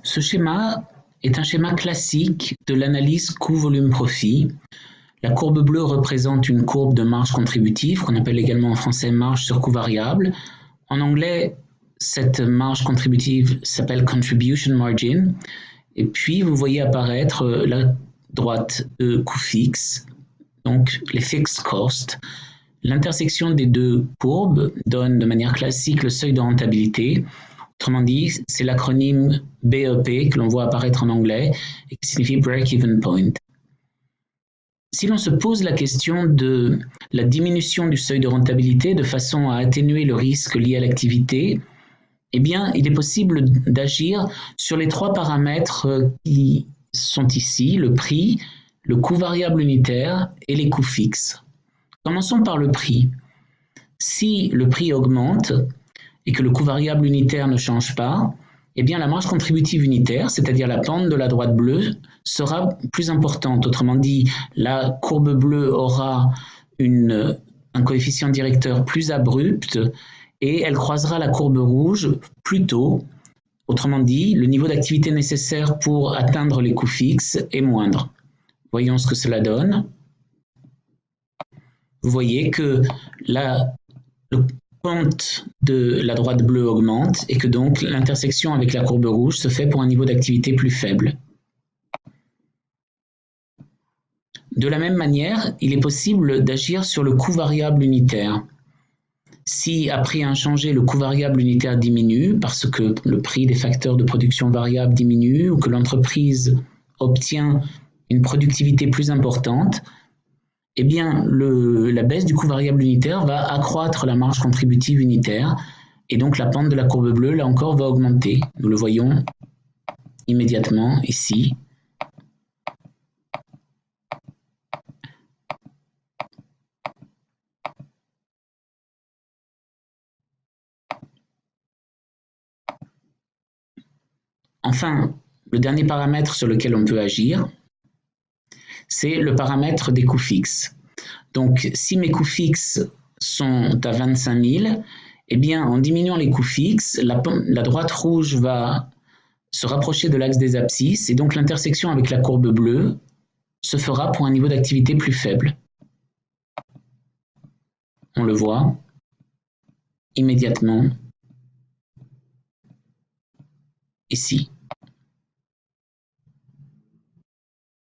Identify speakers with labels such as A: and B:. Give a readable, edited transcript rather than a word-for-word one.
A: Ce schéma est un schéma classique de l'analyse coût-volume-profit. La courbe bleue représente une courbe de marge contributive, qu'on appelle également en français marge sur coût variable. En anglais, cette marge contributive s'appelle contribution margin. Et puis, vous voyez apparaître la droite de coût fixe, donc les fixed costs. L'intersection des deux courbes donne de manière classique le seuil de rentabilité. Autrement dit, c'est l'acronyme BEP que l'on voit apparaître en anglais et qui signifie Break-Even Point. Si l'on se pose la question de la diminution du seuil de rentabilité de façon à atténuer le risque lié à l'activité, eh bien, il est possible d'agir sur les trois paramètres qui sont ici, le prix, le coût variable unitaire et les coûts fixes. Commençons par le prix. Si le prix augmente et que le coût variable unitaire ne change pas, eh bien la marge contributive unitaire, c'est-à-dire la pente de la droite bleue, sera plus importante. Autrement dit, la courbe bleue aura un coefficient directeur plus abrupt et elle croisera la courbe rouge plus tôt. Autrement dit, le niveau d'activité nécessaire pour atteindre les coûts fixes est moindre. Voyons ce que cela donne. Vous voyez que le pente de la droite bleue augmente et que donc l'intersection avec la courbe rouge se fait pour un niveau d'activité plus faible. De la même manière, il est possible d'agir sur le coût variable unitaire. Si après inchangé, le coût variable unitaire diminue parce que le prix des facteurs de production variable diminue ou que l'entreprise obtient une productivité plus importante, eh bien, la baisse du coût variable unitaire va accroître la marge contributive unitaire et donc la pente de la courbe bleue, là encore, va augmenter. Nous le voyons immédiatement ici. Enfin, le dernier paramètre sur lequel on peut agir, c'est le paramètre des coûts fixes. Donc, si mes coûts fixes sont à 25 000, eh bien, en diminuant les coûts fixes, la droite rouge va se rapprocher de l'axe des abscisses et donc l'intersection avec la courbe bleue se fera pour un niveau d'activité plus faible. On le voit immédiatement ici.